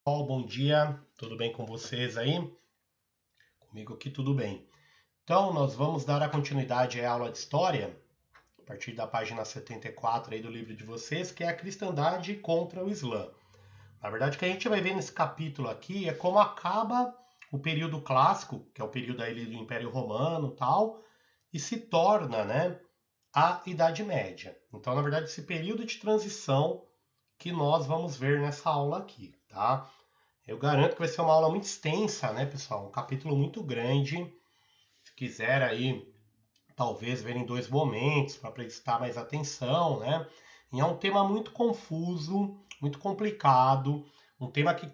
Bom dia, tudo bem com vocês aí? Comigo aqui tudo bem. Então, nós vamos dar a continuidade à aula de História, a partir da página 74 aí do livro de vocês, que é a cristandade contra o Islã. Na verdade, o que a gente vai ver nesse capítulo aqui é como acaba o período clássico, que é o período aí do Império Romano e tal, e se torna, né, a Idade Média. Então, na verdade, esse período de transição que nós vamos ver nessa aula aqui, tá? Eu garanto que vai ser uma aula muito extensa, né, pessoal? Um capítulo muito grande. Se quiser aí, talvez ver em dois momentos para prestar mais atenção, né? E é um tema muito confuso, muito complicado, um tema que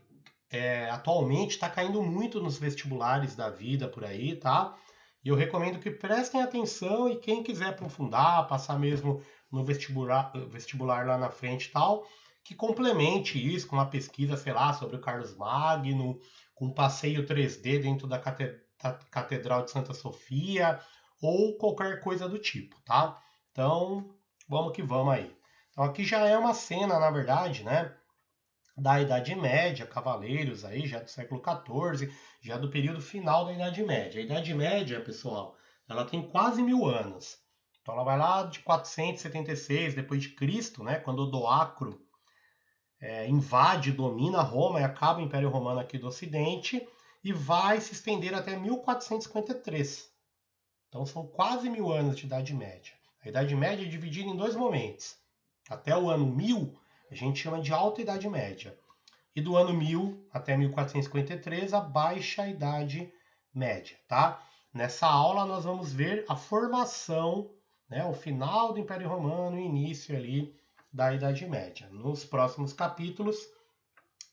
atualmente está caindo muito nos vestibulares da vida por aí, tá? E eu recomendo que prestem atenção e quem quiser aprofundar, passar mesmo no vestibular lá na frente e tal, que complemente isso com uma pesquisa, sei lá, sobre o Carlos Magno, com um passeio 3D dentro da Catedral de Santa Sofia, ou qualquer coisa do tipo, tá? Então, vamos que vamos aí. Então, aqui já é uma cena, na verdade, né? Da Idade Média, cavaleiros aí, já do século XIV, já do período final da Idade Média. A Idade Média, pessoal, ela tem quase 1000 anos. Então ela vai lá de 476 depois de Cristo, né, quando Odoacro invade, domina Roma e acaba o Império Romano aqui do Ocidente e vai se estender até 1453. Então são quase 1000 anos de Idade Média. A Idade Média é dividida em dois momentos. Até o ano 1000 a gente chama de Alta Idade Média. E do ano 1000 até 1453, a Baixa Idade Média, tá? Nessa aula nós vamos ver a formação, né, o final do Império Romano e início ali da Idade Média. Nos próximos capítulos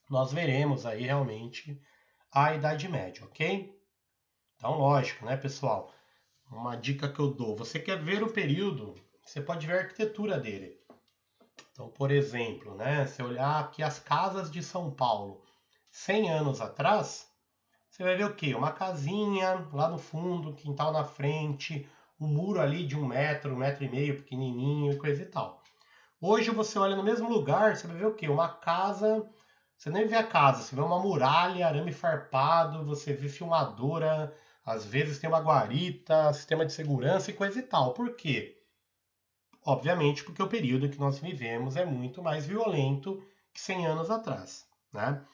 nós veremos aí realmente a Idade Média, ok? Então, lógico, né, pessoal? Uma dica que eu dou: você quer ver o período, você pode ver a arquitetura dele. Então, por exemplo, né, se olhar aqui as casas de São Paulo, 100 anos atrás, você vai ver o quê? Uma casinha lá no fundo, quintal na frente, um muro ali de 1 metro, 1 metro e meio, pequenininho e coisa e tal. Hoje você olha no mesmo lugar, você vai ver o quê? Uma casa. Você nem vê a casa, você vê uma muralha, arame farpado, você vê filmadora, às vezes tem uma guarita, sistema de segurança e coisa e tal. Por quê? Obviamente porque o período que nós vivemos é muito mais violento que 100 anos atrás, né?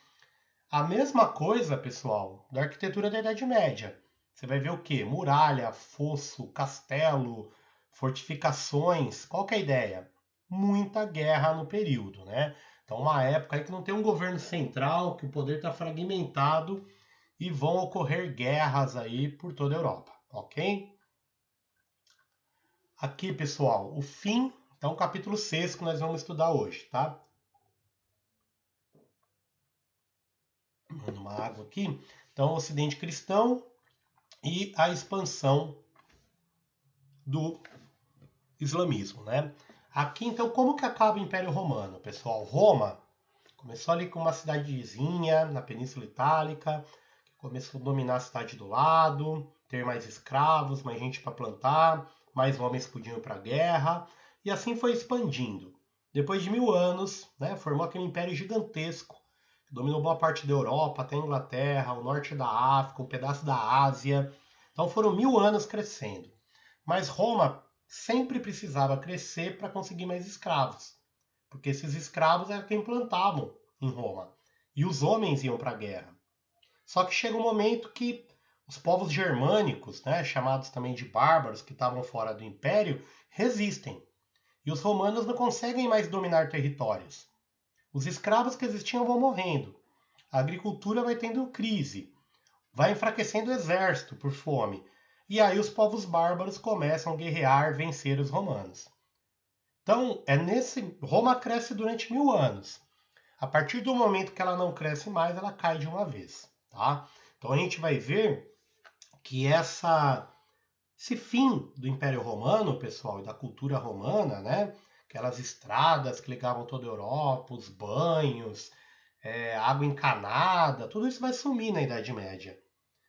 A mesma coisa, pessoal, da arquitetura da Idade Média. Você vai ver o quê? Muralha, fosso, castelo, fortificações. Qual que é a ideia? Muita guerra no período, né? Então, uma época aí que não tem um governo central, que o poder está fragmentado e vão ocorrer guerras aí por toda a Europa, ok? Aqui, pessoal, o fim, então, o capítulo 6 que nós vamos estudar hoje, tá? Mando uma água aqui. Então, o Ocidente cristão e a expansão do islamismo, né? Aqui, então, como que acaba o Império Romano, pessoal? Roma começou ali com uma cidadezinha na Península Itálica, que começou a dominar a cidade do lado, ter mais escravos, mais gente para plantar, mais homens podiam ir para a guerra, e assim foi expandindo. Depois de 1000 anos, né, formou aquele império gigantesco, que dominou boa parte da Europa, até a Inglaterra, o norte da África, um pedaço da Ásia. Então foram 1000 anos crescendo. Mas Roma sempre precisava crescer para conseguir mais escravos, porque esses escravos eram quem plantavam em Roma. E os homens iam para a guerra. Só que chega um momento que os povos germânicos, né, chamados também de bárbaros, que estavam fora do império, resistem. E os romanos não conseguem mais dominar territórios. Os escravos que existiam vão morrendo. A agricultura vai tendo crise. Vai enfraquecendo o exército por fome. E aí os povos bárbaros começam a guerrear, vencer os romanos. Então, Roma cresce durante 1000 anos. A partir do momento que ela não cresce mais, ela cai de uma vez, tá? Então a gente vai ver que esse fim do Império Romano, pessoal, e da cultura romana, né? Aquelas estradas que ligavam toda a Europa, os banhos, água encanada, tudo isso vai sumir na Idade Média.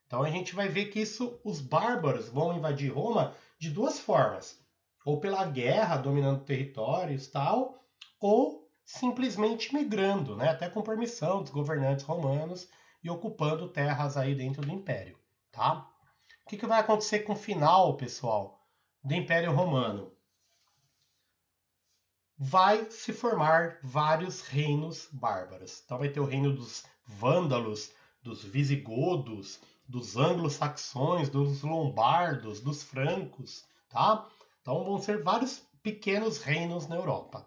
Então a gente vai ver que os bárbaros vão invadir Roma de duas formas: ou pela guerra, dominando territórios, tal, ou simplesmente migrando, né, até com permissão dos governantes romanos e ocupando terras aí dentro do Império, tá? O que vai acontecer com o final, pessoal, do Império Romano? Vai se formar vários reinos bárbaros. Então vai ter o reino dos vândalos, dos visigodos, dos anglo-saxões, dos lombardos, dos francos, tá? Então vão ser vários pequenos reinos na Europa.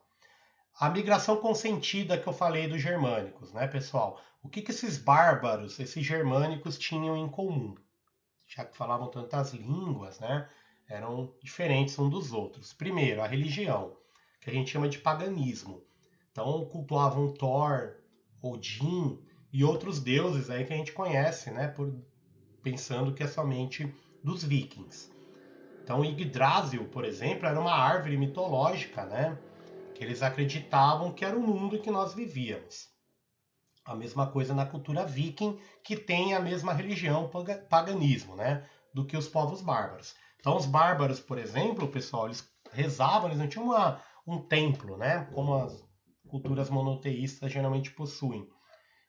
A migração consentida que eu falei dos germânicos, né, pessoal? O que esses bárbaros, esses germânicos tinham em comum? Já que falavam tantas línguas, né? Eram diferentes uns dos outros. Primeiro, a religião, que a gente chama de paganismo. Então, cultuavam Thor, Odin e outros deuses aí que a gente conhece, né? Pensando que é somente dos vikings. Então, Yggdrasil, por exemplo, era uma árvore mitológica, né? Que eles acreditavam que era o mundo em que nós vivíamos. A mesma coisa na cultura viking, que tem a mesma religião, paganismo, né? Do que os povos bárbaros. Então, os bárbaros, por exemplo, pessoal, eles rezavam, eles não tinham um templo, né? Como as culturas monoteístas geralmente possuem.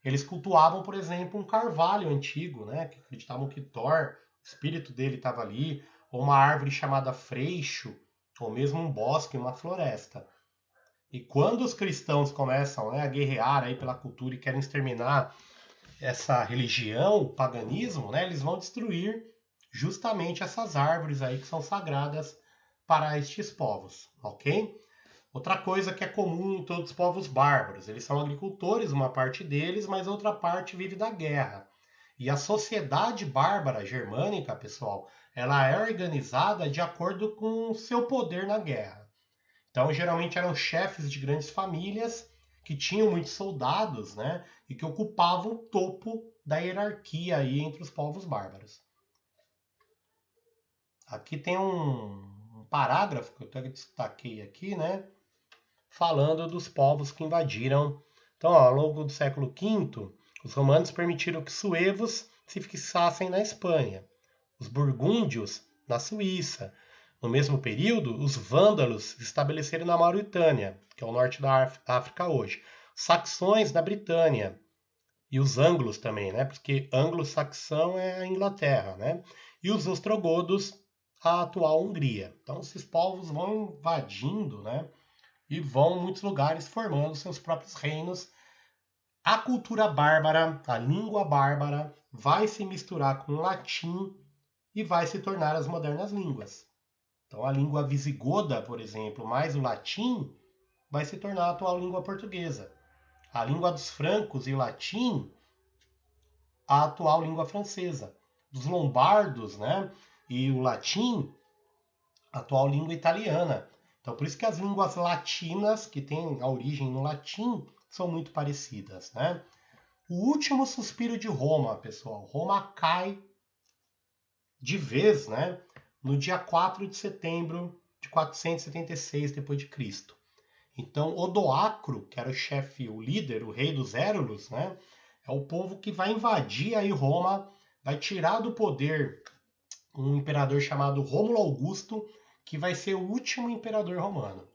Eles cultuavam, por exemplo, um carvalho antigo, né? Que acreditavam que Thor, o espírito dele estava ali, ou uma árvore chamada freixo, ou mesmo um bosque, uma floresta. E quando os cristãos começam, né, a guerrear aí pela cultura e querem exterminar essa religião, o paganismo, né, eles vão destruir justamente essas árvores aí que são sagradas para estes povos, ok? Outra coisa que é comum em todos os povos bárbaros, eles são agricultores, uma parte deles, mas outra parte vive da guerra. E a sociedade bárbara germânica, pessoal, ela é organizada de acordo com o seu poder na guerra. Então, geralmente eram chefes de grandes famílias que tinham muitos soldados, né? E que ocupavam o topo da hierarquia aí entre os povos bárbaros. Aqui tem um parágrafo que eu até destaquei aqui, né? Falando dos povos que invadiram. Então, ó, ao longo do século V, os romanos permitiram que suevos se fixassem na Espanha, os burgúndios na Suíça. No mesmo período, os vândalos se estabeleceram na Mauritânia, que é o norte da África hoje, os saxões na Britânia e os anglos também, né? Porque anglo-saxão é a Inglaterra, né? E os ostrogodos, a atual Hungria. Então, esses povos vão invadindo, né? E vão em muitos lugares formando seus próprios reinos. A cultura bárbara, a língua bárbara, vai se misturar com o latim e vai se tornar as modernas línguas. Então, a língua visigoda, por exemplo, mais o latim, vai se tornar a atual língua portuguesa. A língua dos francos e o latim, a atual língua francesa. Dos lombardos, né, e o latim, a atual língua italiana. Então, por isso que as línguas latinas, que têm a origem no latim, são muito parecidas, né? O último suspiro de Roma, pessoal. Roma cai de vez, né? No dia 4 de setembro de 476 d.C. Então, Odoacro, que era o chefe, o líder, o rei dos Érulos, né? É o povo que vai invadir aí Roma, vai tirar do poder um imperador chamado Rômulo Augusto, que vai ser o último imperador romano.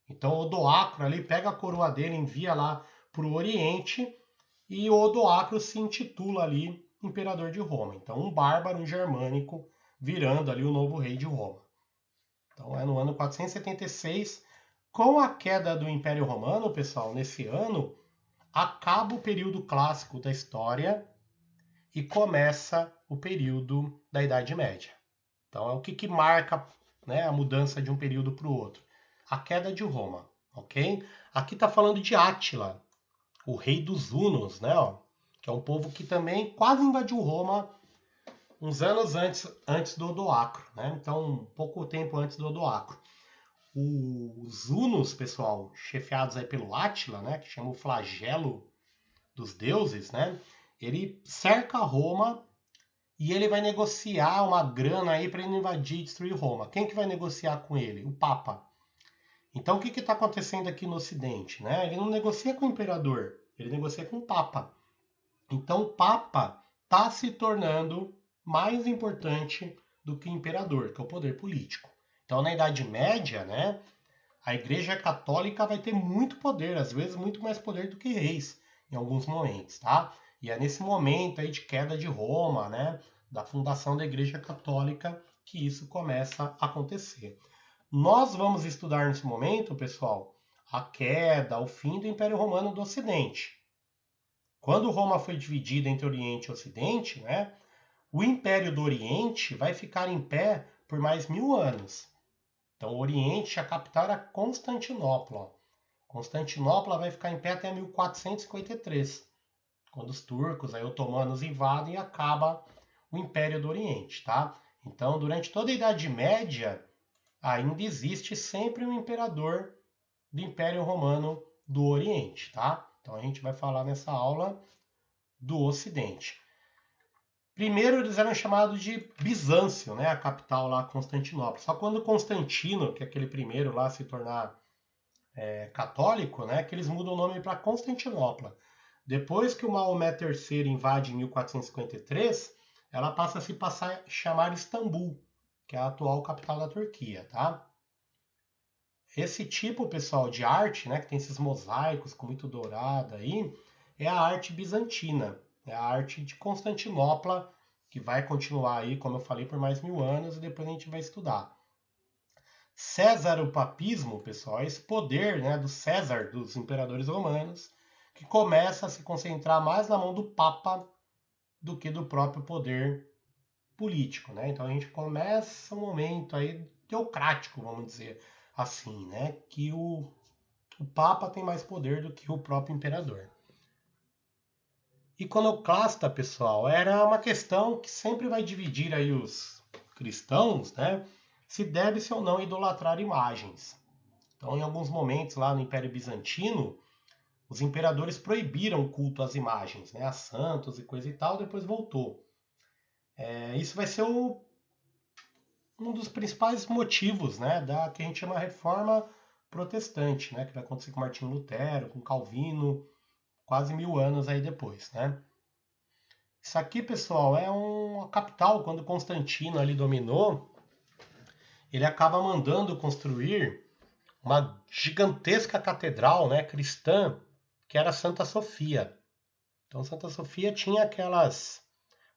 Então, Odoacro ali pega a coroa dele, envia lá para o Oriente, e Odoacro se intitula ali imperador de Roma. Então, um bárbaro, um germânico, virando ali o novo rei de Roma. Então, é no ano 476, com a queda do Império Romano, pessoal, nesse ano, acaba o período clássico da história e começa o período da Idade Média. Então, é o que marca, né, a mudança de um período para o outro. A queda de Roma, ok? Aqui está falando de Átila, o rei dos Hunos, né, ó, que é um povo que também quase invadiu Roma uns anos antes do Odoacro, né? Então, pouco tempo antes do Odoacro. Os Hunos, pessoal, chefiados aí pelo Átila, né, que chama o flagelo dos deuses, né? Ele cerca Roma e ele vai negociar uma grana aí para ele invadir e destruir Roma. Quem que vai negociar com ele? O Papa. Então, o que está acontecendo aqui no Ocidente? Né? Ele não negocia com o imperador, ele negocia com o Papa. Então, o Papa está se tornando mais importante do que o imperador, que é o poder político. Então, na Idade Média, né, a Igreja Católica vai ter muito poder, às vezes muito mais poder do que reis, em alguns momentos, tá? E é nesse momento aí de queda de Roma, né, da fundação da Igreja Católica, que isso começa a acontecer. Nós vamos estudar nesse momento, pessoal, a queda, o fim do Império Romano do Ocidente. Quando Roma foi dividida entre Oriente e Ocidente, né, o Império do Oriente vai ficar em pé por mais 1000 anos. Então, o Oriente, a capital era Constantinopla. Constantinopla vai ficar em pé até 1453, quando os turcos, aí, otomanos invadem e acaba o Império do Oriente, tá? Então, durante toda a Idade Média, ainda existe sempre um imperador do Império Romano do Oriente, tá? Então, a gente vai falar nessa aula do Ocidente. Primeiro eles eram chamados de Bizâncio, né? A capital lá, Constantinopla. Só quando Constantino, que é aquele primeiro lá, se tornar católico, né? Que eles mudam o nome para Constantinopla. Depois que o Maomé III invade em 1453, ela passa a se chamar Istambul, que é a atual capital da Turquia, tá? Esse tipo, pessoal, de arte, né, que tem esses mosaicos com muito dourado aí, é a arte bizantina, é a arte de Constantinopla, que vai continuar aí, como eu falei, por mais 1000 anos, e depois a gente vai estudar. César, o papismo, pessoal, é esse poder, né, do César, dos imperadores romanos, que começa a se concentrar mais na mão do Papa do que do próprio poder político, né? Então a gente começa um momento aí teocrático, vamos dizer assim, né? Que o Papa tem mais poder do que o próprio imperador. Iconoclasta, pessoal, era uma questão que sempre vai dividir aí os cristãos, né? Se deve-se ou não idolatrar imagens. Então, em alguns momentos lá no Império Bizantino, os imperadores proibiram o culto às imagens, né? A santos e coisa e tal, depois voltou. Isso vai ser um dos principais motivos, né, da que a gente chama Reforma Protestante, né, que vai acontecer com Martinho Lutero, com Calvino, quase 1000 anos aí depois, né. Isso aqui, pessoal, é uma capital. Quando Constantino ali dominou, ele acaba mandando construir uma gigantesca catedral, né, cristã, que era Santa Sofia. Então, Santa Sofia tinha aquelas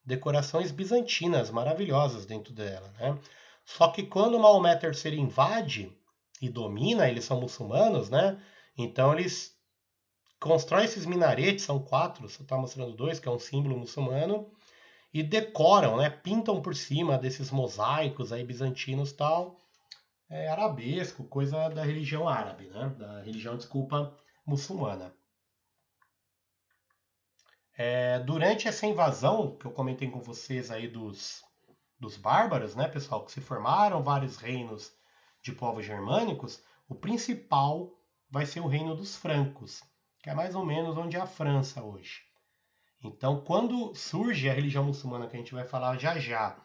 decorações bizantinas maravilhosas dentro dela, né? Só que quando Maomé III invade e domina, eles são muçulmanos, né? Então eles constroem esses minaretes, são 4, você está mostrando 2, que é um símbolo muçulmano, e decoram, né? Pintam por cima desses mosaicos aí bizantinos e tal, arabesco, coisa da religião árabe, né? Da religião, desculpa, muçulmana. Durante essa invasão que eu comentei com vocês aí dos bárbaros, né, pessoal, que se formaram vários reinos de povos germânicos, o principal vai ser o reino dos francos, que é mais ou menos onde é a França hoje. Então, quando surge a religião muçulmana, que a gente vai falar já já,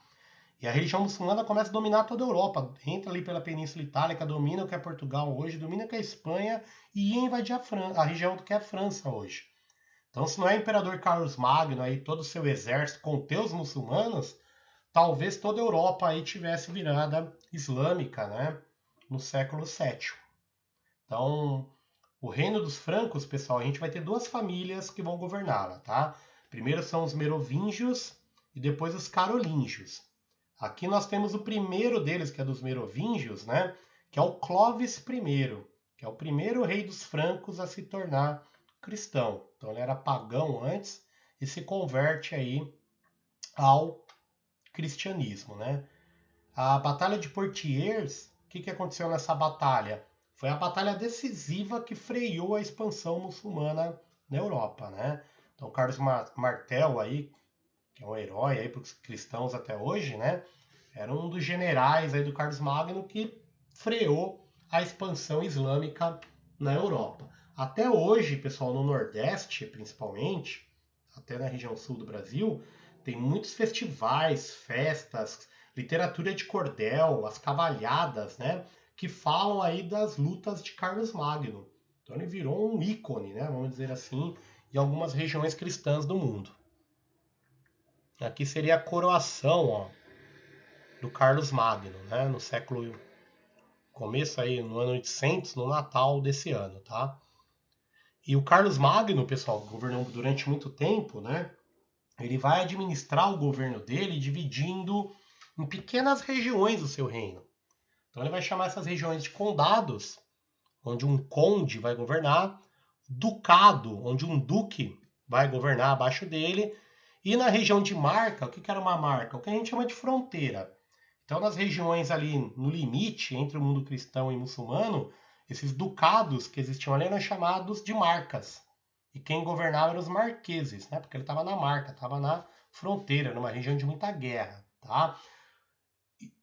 e a religião muçulmana começa a dominar toda a Europa, entra ali pela Península Itálica, domina o que é Portugal hoje, domina o que é Espanha e ia invadir a região do que é a França hoje. Então, se não é o imperador Carlos Magno aí todo o seu exército conter os muçulmanos, talvez toda a Europa aí tivesse virada islâmica, né, no século VII. Então, o reino dos francos, pessoal, a gente vai ter 2 famílias que vão governá-la, tá? Primeiro são os merovingios e depois os carolíngios. Aqui nós temos o primeiro deles, que é dos merovingios, né, que é o Clovis I, que é o primeiro rei dos francos a se tornar cristão. Então ele era pagão antes e se converte aí ao cristianismo, né? A Batalha de Poitiers, o que aconteceu nessa batalha? Foi a batalha decisiva que freou a expansão muçulmana na Europa, né? Então Carlos Martel aí, que é um herói aí para os cristãos até hoje, né? Era um dos generais aí do Carlos Magno que freou a expansão islâmica na Europa. Até hoje, pessoal, no Nordeste, principalmente, até na região sul do Brasil, tem muitos festivais, festas, literatura de cordel, as cavalhadas, né? Que falam aí das lutas de Carlos Magno. Então ele virou um ícone, né? Vamos dizer assim, em algumas regiões cristãs do mundo. Aqui seria a coroação, ó, do Carlos Magno, né? No século começo aí no ano 800, no Natal desse ano, tá? E o Carlos Magno, pessoal, governou durante muito tempo, né? Ele vai administrar o governo dele dividindo em pequenas regiões o seu reino. Então ele vai chamar essas regiões de condados, onde um conde vai governar, ducado, onde um duque vai governar abaixo dele, e na região de marca, o que era uma marca? O que a gente chama de fronteira. Então, nas regiões ali no limite entre o mundo cristão e muçulmano, esses ducados que existiam ali eram chamados de marcas. E quem governava eram os marqueses, né? Porque ele estava na marca, estava na fronteira, numa região de muita guerra, tá?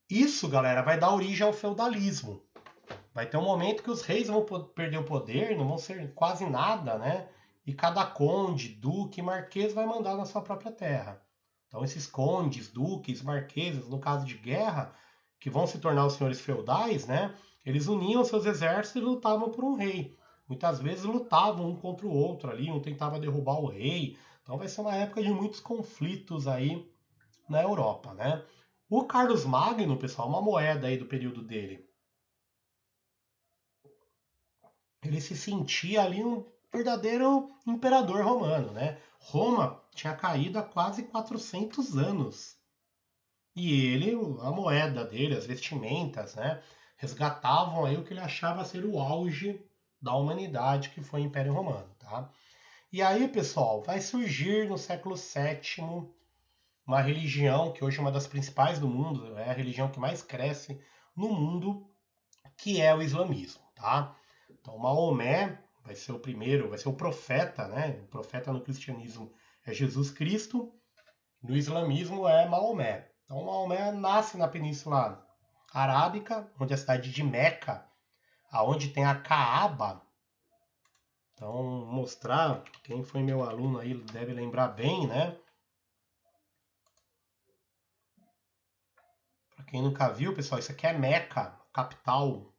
Isso, galera, vai dar origem ao feudalismo. Vai ter um momento que os reis vão perder o poder, não vão ser quase nada, né? E cada conde, duque, marquês vai mandar na sua própria terra. Então, esses condes, duques, marqueses, no caso de guerra, que vão se tornar os senhores feudais, né? Eles uniam seus exércitos e lutavam por um rei. Muitas vezes lutavam um contra o outro ali, um tentava derrubar o rei. Então, vai ser uma época de muitos conflitos aí na Europa, né? O Carlos Magno, pessoal, uma moeda aí do período dele, ele se sentia ali um verdadeiro imperador romano, né? Roma tinha caído há quase 400 anos. E ele, a moeda dele, as vestimentas, né? Resgatavam aí o que ele achava ser o auge da humanidade, que foi o Império Romano, tá? E aí, pessoal, vai surgir no século VII uma religião que hoje é uma das principais do mundo, é a religião que mais cresce no mundo, que é o islamismo, tá? Então, Maomé vai ser o primeiro, vai ser o profeta, né? O profeta no cristianismo é Jesus Cristo, no islamismo é Maomé. Então, Maomé nasce na Península Arábica, onde é a cidade de Meca, aonde tem a Caaba. Então, mostrar, quem foi meu aluno aí deve lembrar bem, né? Para quem nunca viu, pessoal, isso aqui é Meca, capital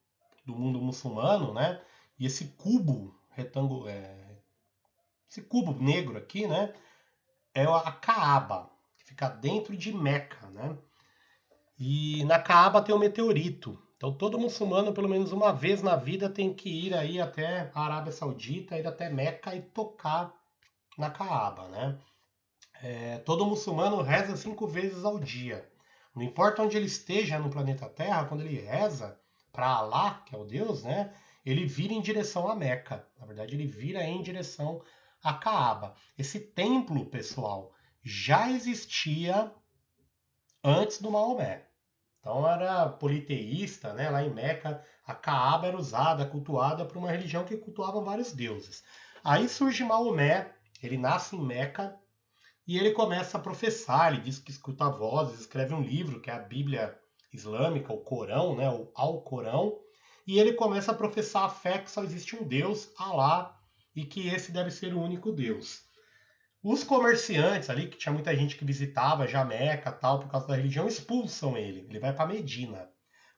do mundo muçulmano, né? E esse cubo retângulo, esse cubo negro aqui, né? É a Caaba, que fica dentro de Meca, né? E na Caaba tem um meteorito. Então todo muçulmano, pelo menos uma vez na vida, tem que ir aí até a Arábia Saudita, ir até Meca e tocar na Caaba, né? Todo muçulmano reza 5 vezes ao dia. Não importa onde ele esteja no planeta Terra, quando ele reza para Alá, que é o Deus, né? Ele vira em direção a Meca. Na verdade, ele vira em direção a Caaba. Esse templo, pessoal, já existia antes do Maomé. Então era politeísta, né? Lá em Meca, a Caaba era usada, cultuada por uma religião que cultuava vários deuses. Aí surge Maomé, ele nasce em Meca e ele começa a professar, ele diz que escuta vozes, escreve um livro, que é a Bíblia Islâmica, o Corão, né? O Alcorão, e ele começa a professar a fé que só existe um Deus, Alá, e que esse deve ser o único Deus. Os comerciantes ali, que tinha muita gente que visitava já Meca tal, por causa da religião, expulsam ele. Ele vai para Medina.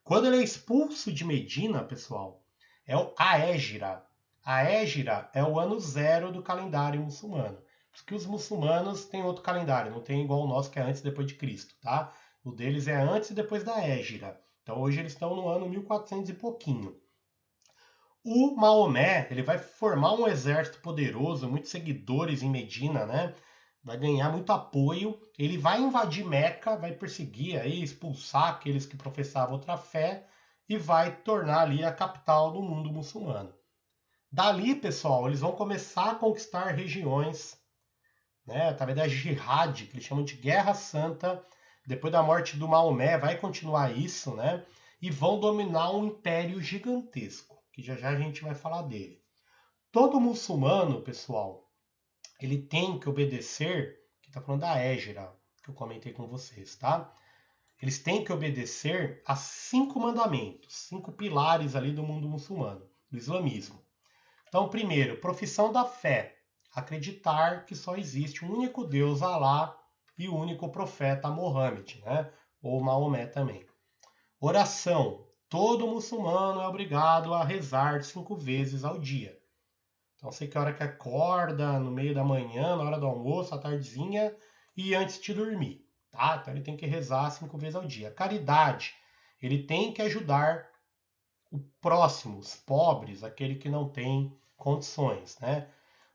Quando ele é expulso de Medina, pessoal, é a Égira. A Égira é o ano zero do calendário muçulmano. Porque os muçulmanos têm outro calendário, não tem igual o nosso que é antes e depois de Cristo, tá? O deles é antes e depois da Égira. Então hoje eles estão no ano 1400 e pouquinho. O Maomé, ele vai formar um exército poderoso, muitos seguidores em Medina, né? Vai ganhar muito apoio. Ele vai invadir Meca, vai perseguir aí, expulsar aqueles que professavam outra fé e vai tornar ali a capital do mundo muçulmano. Dali, pessoal, eles vão começar a conquistar regiões, né? Através da jihad, que eles chamam de Guerra Santa. Depois da morte do Maomé, vai continuar isso, né? E vão dominar um império gigantesco, que já já a gente vai falar dele. Todo muçulmano, pessoal, ele tem que obedecer, que está falando da Égira, que eu comentei com vocês, tá? Eles têm que obedecer a 5 mandamentos, 5 pilares ali do mundo muçulmano, do islamismo. Então, primeiro, profissão da fé, acreditar que só existe um único Deus, Alá, e o único profeta, Mohammed, né? Ou Maomé também. Oração, todo muçulmano é obrigado a rezar 5 vezes ao dia. Então, sei que a hora que acorda, no meio da manhã, na hora do almoço, à tardezinha e antes de dormir, tá? Então, ele tem que rezar 5 vezes ao dia. Caridade, ele tem que ajudar o próximo, os pobres, aquele que não tem condições, né?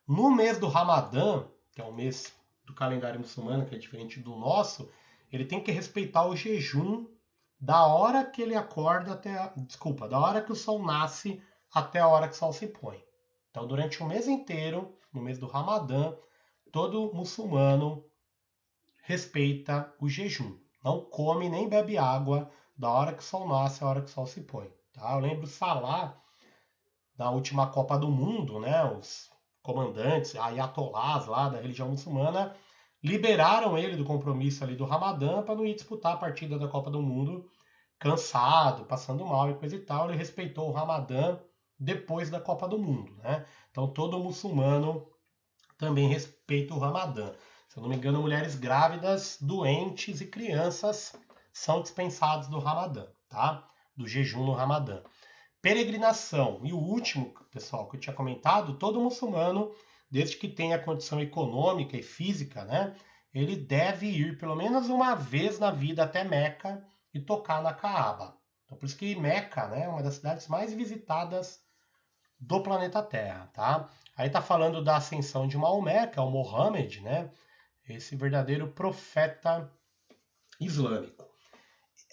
No mês do Ramadã, que é o mês do calendário muçulmano, que é diferente do nosso, ele tem que respeitar o jejum da hora que ele acorda da hora que o sol nasce até a hora que o sol se põe. Então, durante o mês inteiro, no mês do Ramadã, todo muçulmano respeita o jejum. Não come nem bebe água da hora que o sol nasce à hora que o sol se põe. Tá? Eu lembro Salah, na última Copa do Mundo, né? Os comandantes, ayatolás lá da religião muçulmana, liberaram ele do compromisso ali do Ramadã para não ir disputar a partida da Copa do Mundo cansado, passando mal e coisa e tal. Ele respeitou o Ramadã depois da Copa do Mundo, né? Então todo muçulmano também respeita o Ramadã. Se eu não me engano, mulheres grávidas, doentes e crianças são dispensados do Ramadã, tá? Do jejum no Ramadã. Peregrinação. E o último, pessoal, que eu tinha comentado, todo muçulmano, desde que tenha condição econômica e física, né? Ele deve ir pelo menos uma vez na vida até Meca e tocar na Caaba. Então, por isso que Meca, né, é uma das cidades mais visitadas do planeta Terra, tá? Aí tá falando da ascensão de Maomé, que é o Mohammed, né? Esse verdadeiro profeta islâmico.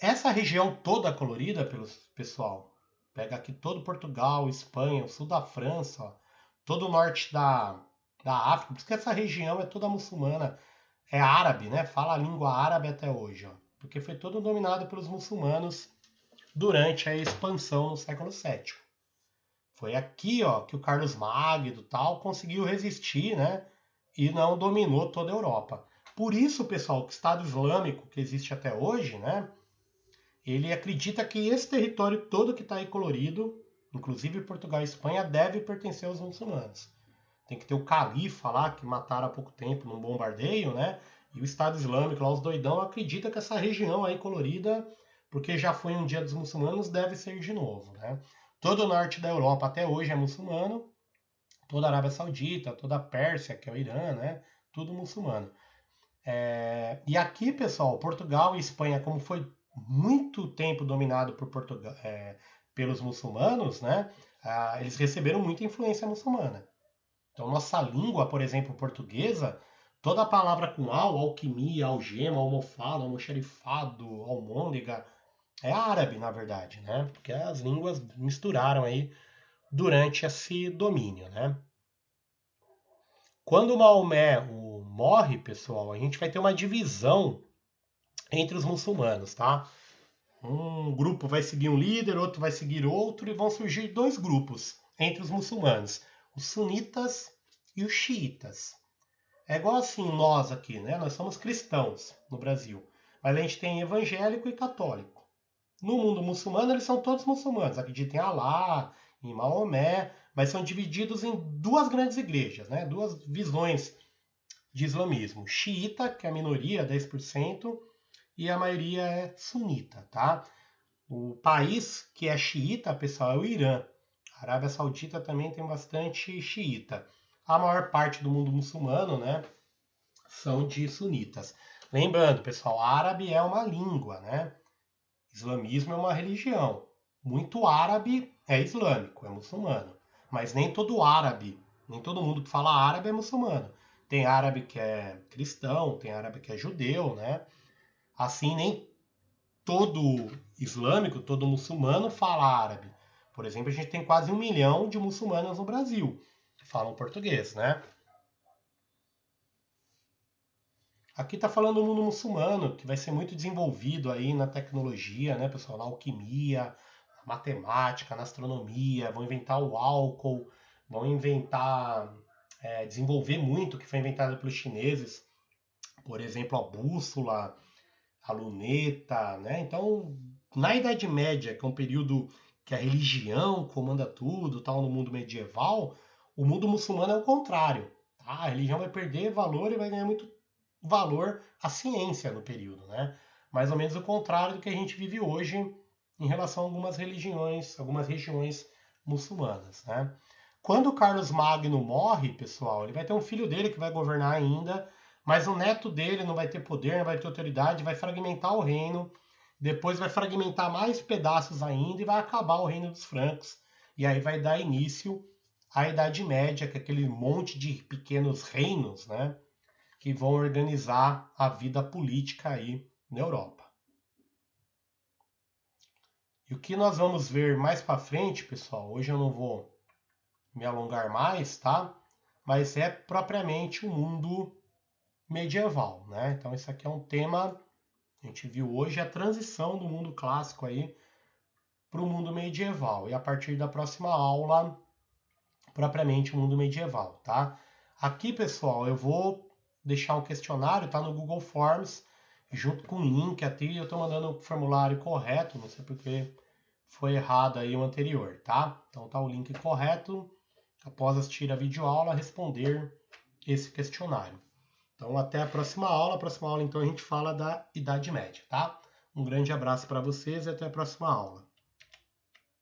Essa região toda colorida, pessoal, pega aqui todo Portugal, Espanha, o sul da França, ó, todo o norte da África, porque essa região é toda muçulmana, é árabe, né? Fala a língua árabe até hoje, ó, porque foi todo dominado pelos muçulmanos durante a expansão no século VII. Foi aqui, ó, que o Carlos Magno tal conseguiu resistir, né? E não dominou toda a Europa. Por isso, pessoal, que o Estado Islâmico que existe até hoje, né? Ele acredita que esse território todo que está aí colorido, inclusive Portugal e Espanha, deve pertencer aos muçulmanos. Tem que ter o califa lá, que mataram há pouco tempo num bombardeio, né? E o Estado Islâmico, lá os doidão, acredita que essa região aí colorida, porque já foi um dia dos muçulmanos, deve ser de novo, né? Todo o norte da Europa até hoje é muçulmano, toda a Arábia Saudita, toda a Pérsia, que é o Irã, né? Tudo muçulmano. E aqui, pessoal, Portugal e Espanha, como foi muito tempo dominado por pelos muçulmanos, né? Eles receberam muita influência muçulmana. Então, nossa língua, por exemplo, portuguesa, toda a palavra com alquimia, algema, almofada, almoxarifado, almôndega, é árabe, na verdade, né? Porque as línguas misturaram aí durante esse domínio, né? Quando Maomé morre, pessoal, a gente vai ter uma divisão entre os muçulmanos, tá? Um grupo vai seguir um líder, outro vai seguir outro, e vão surgir dois grupos entre os muçulmanos, os sunitas e os xiitas. É igual assim nós aqui, né? Nós somos cristãos no Brasil, mas a gente tem evangélico e católico. No mundo muçulmano, eles são todos muçulmanos, acreditam em Alá, em Maomé, mas são divididos em duas grandes igrejas, né? Duas visões de islamismo. Xiita, que é a minoria, 10%, e a maioria é sunita, tá? O país que é xiita, pessoal, é o Irã. A Arábia Saudita também tem bastante xiita. A maior parte do mundo muçulmano, né, são de sunitas. Lembrando, pessoal, árabe é uma língua, né? Islamismo é uma religião. Muito árabe é islâmico, é muçulmano. Mas nem todo árabe, nem todo mundo que fala árabe é muçulmano. Tem árabe que é cristão, tem árabe que é judeu, né? Assim, nem todo islâmico, todo muçulmano fala árabe. Por exemplo, a gente tem quase 1 milhão de muçulmanos no Brasil que falam português, né? Aqui está falando do mundo muçulmano, que vai ser muito desenvolvido aí na tecnologia, né, pessoal? Na alquimia, na matemática, na astronomia, vão inventar o álcool, vão inventar, desenvolver muito o que foi inventado pelos chineses, por exemplo, a bússola, a luneta, né? Então, na Idade Média, que é um período que a religião comanda tudo, tal, no mundo medieval, o mundo muçulmano é o contrário. Tá? A religião vai perder valor e vai ganhar muito valor à ciência no período, né? Mais ou menos o contrário do que a gente vive hoje em relação a algumas religiões, algumas regiões muçulmanas, né? Quando Carlos Magno morre, pessoal, ele vai ter um filho dele que vai governar ainda, mas o neto dele não vai ter poder, não vai ter autoridade, vai fragmentar o reino depois vai fragmentar mais pedaços ainda e vai acabar o reino dos francos. E aí vai dar início à Idade Média, que é aquele monte de pequenos reinos, né, que vão organizar a vida política aí na Europa. E o que nós vamos ver mais para frente, pessoal, hoje eu não vou me alongar mais, tá? Mas é propriamente o mundo medieval, né? Então isso aqui é um tema, a gente viu hoje a transição do mundo clássico aí para o mundo medieval. E a partir da próxima aula, propriamente o mundo medieval, tá? Aqui, pessoal, eu vou deixar um questionário, tá no Google Forms, junto com o link aqui, eu estou mandando o formulário correto, não sei porque foi errado aí o anterior, tá? Então tá o link correto, após assistir a videoaula, responder esse questionário. Então até a próxima aula então a gente fala da Idade Média, tá? Um grande abraço para vocês e até a próxima aula.